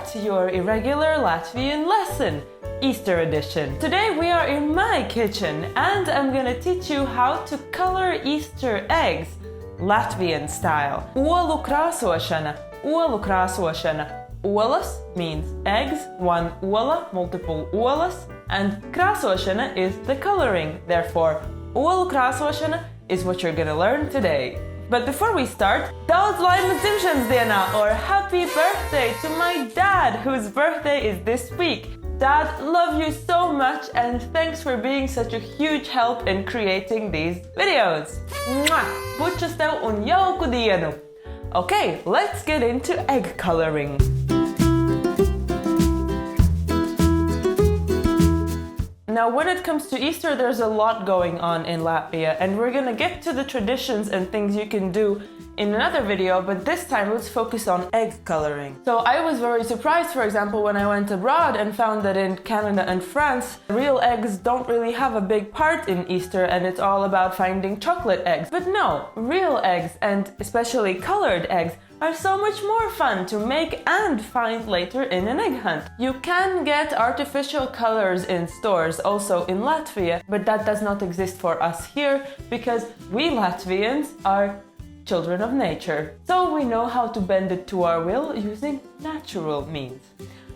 back to your Irregular Latvian lesson, Easter edition. Today we are in my kitchen and I'm gonna teach you how to color Easter eggs Latvian style. Olu krāsošana, olu krāsošana. Olas means eggs, one ola, multiple olas, and krāsošana is the coloring. Therefore, olu krāsošana is what you're gonna learn today. But before we start, daudz laimes dzimšanas dienā, or happy birthday to my dad, whose birthday is this week. Dad, love you so much and thanks for being such a huge help in creating these videos. Mwah! Bučas tev un jauku dienu! Okay, let's get into egg coloring. Now, when it comes to Easter, there's a lot going on in Latvia, and we're gonna get to the traditions and things you can do in another video, but this time let's focus on egg coloring. So I was very surprised, for example, when I went abroad and found that in Canada and France, real eggs don't really have a big part in Easter and it's all about finding chocolate eggs. But no, real eggs, and especially colored eggs, are so much more fun to make and find later in an egg hunt. You can get artificial colors in stores also in Latvia, but that does not exist for us here because we Latvians are children of nature. So we know how to bend it to our will using natural means.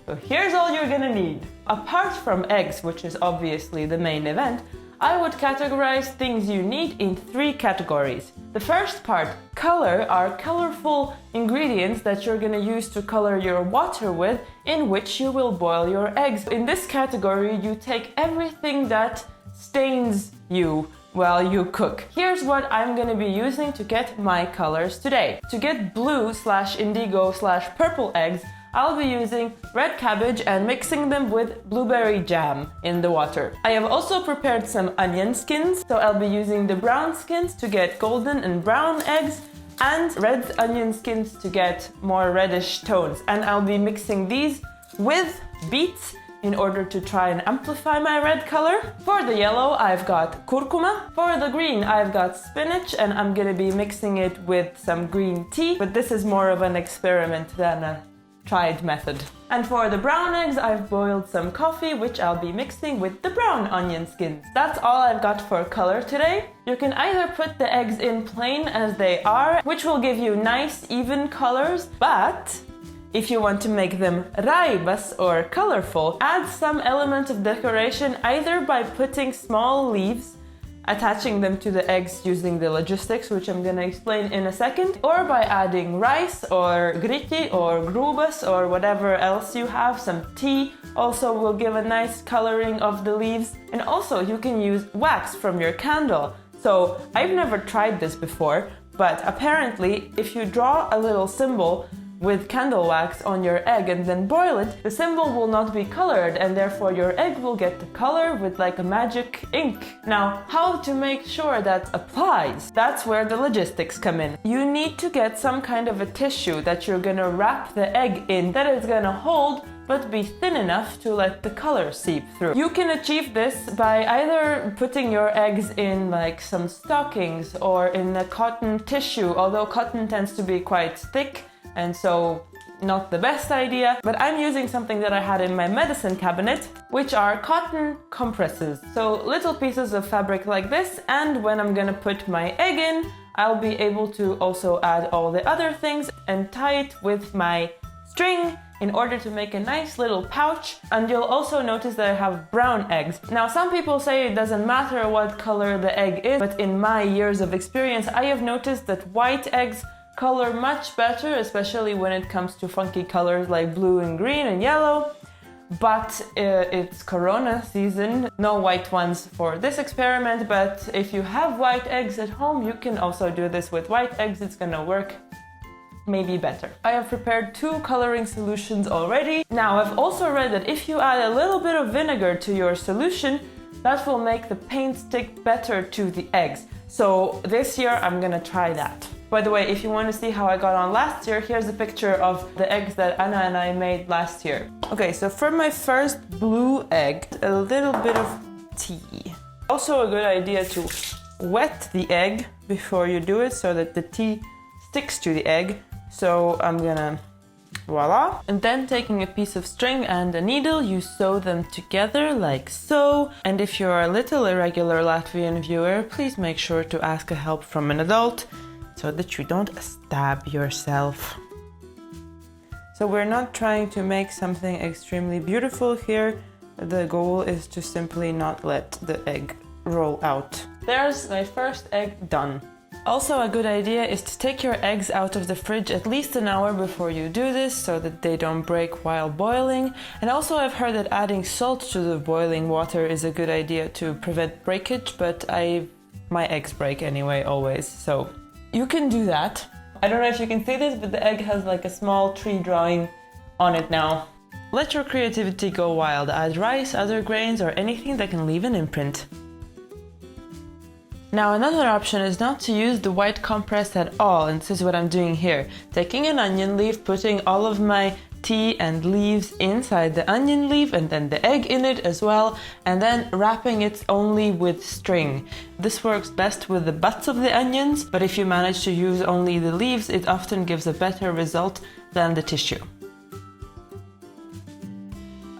So here's all you're gonna need. Apart from eggs, which is obviously the main event, I would categorize things you need in 3 categories. The first part, color, are colorful ingredients that you're gonna use to color your water with, in which you will boil your eggs. In this category, you take everything that stains you while you cook. Here's what I'm gonna be using to get my colors today. To get blue/indigo/purple eggs, I'll be using red cabbage and mixing them with blueberry jam in the water. I have also prepared some onion skins, so I'll be using the brown skins to get golden and brown eggs, and red onion skins to get more reddish tones. And I'll be mixing these with beets in order to try and amplify my red color. For the yellow, I've got kurkuma. For the green, I've got spinach, and I'm gonna be mixing it with some green tea, but this is more of an experiment than a tried method. And for the brown eggs, I've boiled some coffee, which I'll be mixing with the brown onion skins. That's all I've got for color today. You can either put the eggs in plain as they are, which will give you nice, even colors, but if you want to make them raibas or colorful, add some element of decoration either by putting small leaves, attaching them to the eggs using the logistics, which I'm gonna explain in a second, or by adding rice or griti or grūbas or whatever else you have. Some tea also will give a nice coloring of the leaves. And also you can use wax from your candle. So I've never tried this before, but apparently if you draw a little symbol with candle wax on your egg and then boil it, the symbol will not be colored and therefore your egg will get the color with like a magic ink. Now, how to make sure that applies? That's where the logistics come in. You need to get some kind of a tissue that you're gonna wrap the egg in that is gonna hold but be thin enough to let the color seep through. You can achieve this by either putting your eggs in like some stockings or in a cotton tissue, although cotton tends to be quite thick and so not the best idea, but I'm using something that I had in my medicine cabinet, which are cotton compresses. So little pieces of fabric like this, and when I'm gonna put my egg in, I'll be able to also add all the other things and tie it with my string in order to make a nice little pouch. And you'll also notice that I have brown eggs. Now, some people say it doesn't matter what color the egg is, but in my years of experience, I have noticed that white eggs color much better, especially when it comes to funky colors like blue and green and yellow. But it's Corona season, no white ones for this experiment, but if you have white eggs at home, you can also do this with white eggs. It's gonna work maybe better. I have prepared 2 coloring solutions already. Now, I've also read that if you add a little bit of vinegar to your solution, that will make the paint stick better to the eggs. So this year I'm gonna try that. By the way, if you want to see how I got on last year, here's a picture of the eggs that Anna and I made last year. Okay, so for my first blue egg, a little bit of tea. Also a good idea to wet the egg before you do it so that the tea sticks to the egg. So I'm gonna Voila! And then taking a piece of string and a needle, you sew them together like so. And if you're a little irregular Latvian viewer, please make sure to ask help from an adult so that you don't stab yourself. So we're not trying to make something extremely beautiful here. The goal is to simply not let the egg roll out. There's my first egg done. Also, a good idea is to take your eggs out of the fridge at least an hour before you do this so that they don't break while boiling. And also I've heard that adding salt to the boiling water is a good idea to prevent breakage, but my eggs break anyway always, so you can do that. I don't know if you can see this, but the egg has like a small tree drawing on it now. Let your creativity go wild. Add rice, other grains, or anything that can leave an imprint. Now another option is not to use the white compress at all, and this is what I'm doing here. Taking an onion leaf, putting all of my tea and leaves inside the onion leaf and then the egg in it as well, and then wrapping it only with string. This works best with the butts of the onions, but if you manage to use only the leaves, it often gives a better result than the tissue.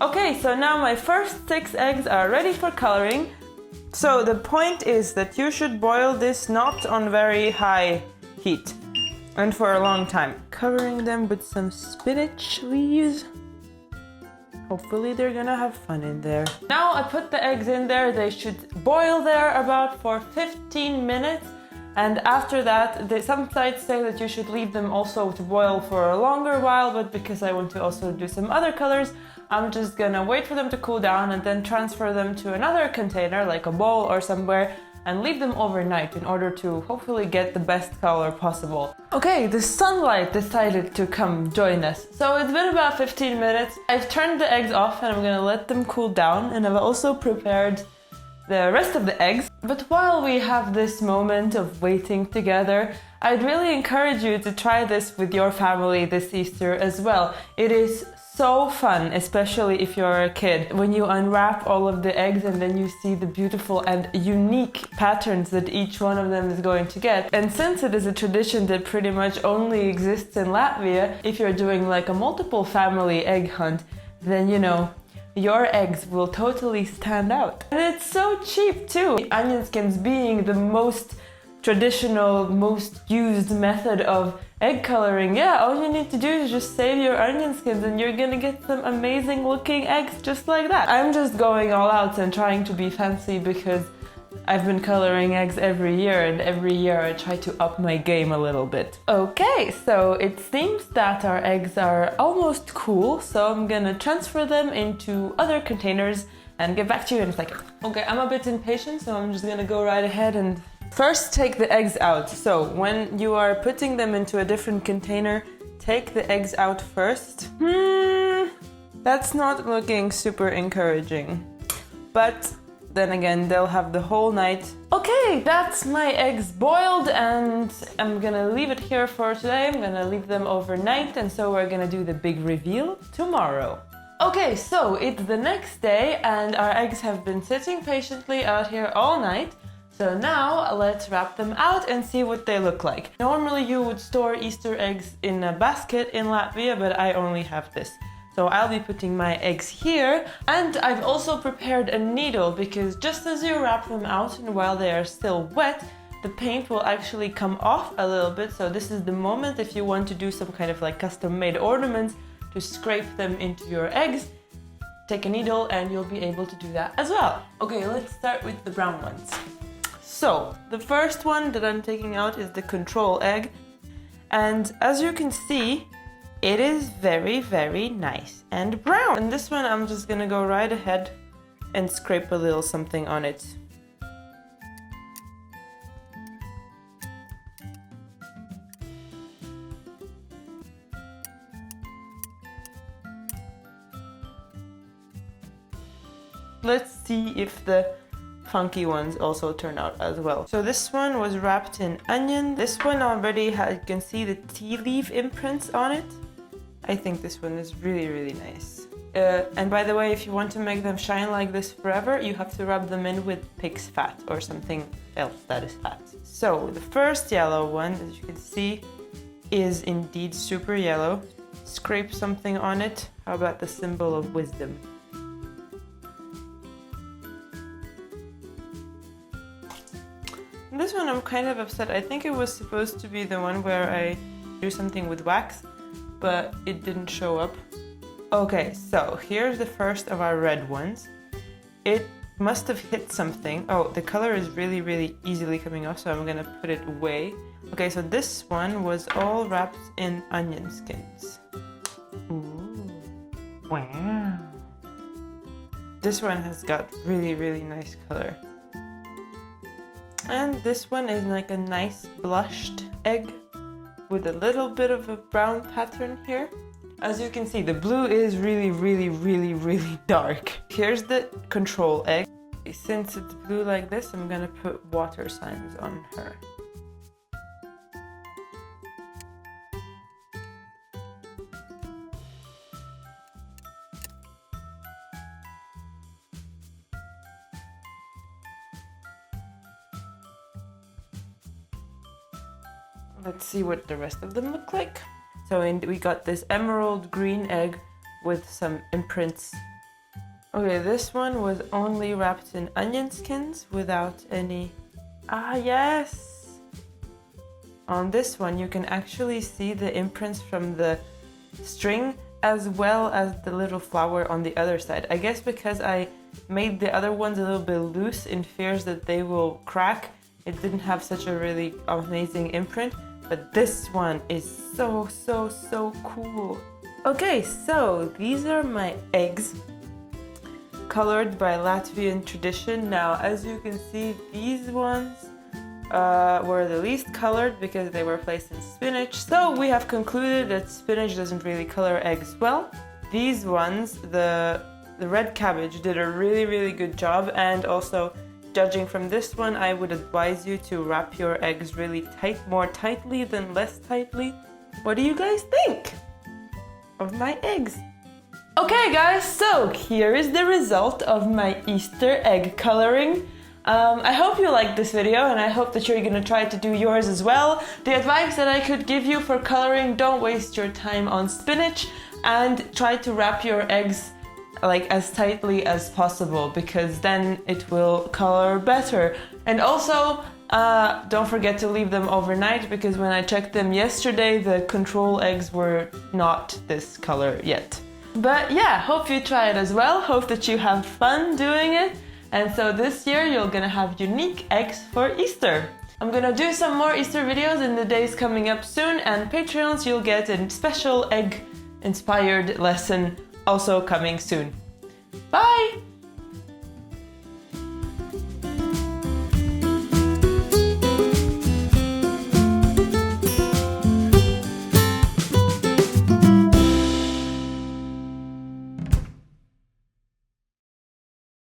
Okay, so now my first 6 eggs are ready for coloring. So the point is that you should boil this not on very high heat and for a long time. Covering them with some spinach leaves. Hopefully they're gonna have fun in there. Now I put the eggs in there. They should boil there about for 15 minutes. And after that, some sites say that you should leave them also to boil for a longer while, but because I want to also do some other colors, I'm just gonna wait for them to cool down and then transfer them to another container, like a bowl or somewhere, and leave them overnight in order to hopefully get the best color possible. Okay, the sunlight decided to come join us. So it's been about 15 minutes. I've turned the eggs off and I'm gonna let them cool down, and I've also prepared the rest of the eggs. But while we have this moment of waiting together, I'd really encourage you to try this with your family this Easter as well. It is so fun, especially if you're a kid, when you unwrap all of the eggs and then you see the beautiful and unique patterns that each one of them is going to get. And since it is a tradition that pretty much only exists in Latvia, if you're doing like a multiple family egg hunt, then you know, your eggs will totally stand out. And it's so cheap too! Onion skins being the most traditional, most used method of egg coloring. Yeah, all you need to do is just save your onion skins and you're gonna get some amazing looking eggs just like that. I'm just going all out and trying to be fancy because I've been coloring eggs every year, and every year I try to up my game a little bit. Okay, so it seems that our eggs are almost cool, so I'm gonna transfer them into other containers and get back to you in a second. Okay, I'm a bit impatient, so I'm just gonna go right ahead and first take the eggs out. So when you are putting them into a different container, take the eggs out first. That's not looking super encouraging, but then again, they'll have the whole night. Okay, that's my eggs boiled, and I'm gonna leave it here for today. I'm gonna leave them overnight, and so we're gonna do the big reveal tomorrow. Okay, so it's the next day, and our eggs have been sitting patiently out here all night. So now let's wrap them out and see what they look like. Normally you would store Easter eggs in a basket in Latvia, but I only have this. So I'll be putting my eggs here, and I've also prepared a needle because just as you wrap them out and while they are still wet, the paint will actually come off a little bit. So this is the moment if you want to do some kind of like custom made ornaments to scrape them into your eggs. Take a needle and you'll be able to do that as well. Okay, let's start with the brown ones. So the first one that I'm taking out is the control egg, and as you can see, it is very, very nice and brown. And this one I'm just gonna go right ahead and scrape a little something on it. Let's see if the funky ones also turn out as well. So this one was wrapped in onion. This one already you can see the tea leaf imprints on it. I think this one is really, really nice. And by the way, if you want to make them shine like this forever, you have to rub them in with pig's fat or something else that is fat. So the first yellow one, as you can see, is indeed super yellow. scrape something on it. How about the symbol of wisdom? This one I'm kind of upset. I think it was supposed to be the one where I do something with wax, but it didn't show up. Okay, so here's the first of our red ones. It must have hit something. Oh, the color is really easily coming off, so I'm gonna put it away. Okay, so this one was all wrapped in onion skins. Ooh, wow. This one has got really nice color. And this one is like a nice blushed egg with a little bit of a brown pattern here. As you can see, the blue is really dark. Here's the control egg. Since it's blue like this, I'm gonna put water signs on her. Let's see what the rest of them look like. So we got this emerald green egg with some imprints. Okay, this one was only wrapped in onion skins without any... Ah, yes! On this one you can actually see the imprints from the string as well as the little flower on the other side. I guess because I made the other ones a little bit loose in fears that they will crack, it didn't have such a really amazing imprint. But this one is so cool. Okay, so these are my eggs colored by Latvian tradition. Now, as you can see, these ones were the least colored because they were placed in spinach. So we have concluded that spinach doesn't really color eggs well. These ones, the red cabbage, did a really good job, and also judging from this one, I would advise you to wrap your eggs really tight, more tightly than less tightly. What do you guys think of my eggs? Okay guys, so here is the result of my Easter egg coloring. I hope you liked this video, and I hope that you're gonna try to do yours as well. The advice that I could give you for coloring: don't waste your time on spinach and try to wrap your eggs like as tightly as possible, because then it will color better. And also don't forget to leave them overnight, because when I checked them yesterday, the control eggs were not this color yet. But yeah, hope you try it as well. Hope that you have fun doing it. And so this year you're gonna have unique eggs for Easter. I'm gonna do some more Easter videos in the days coming up soon, and Patreons, you'll get a special egg inspired lesson also coming soon. Bye!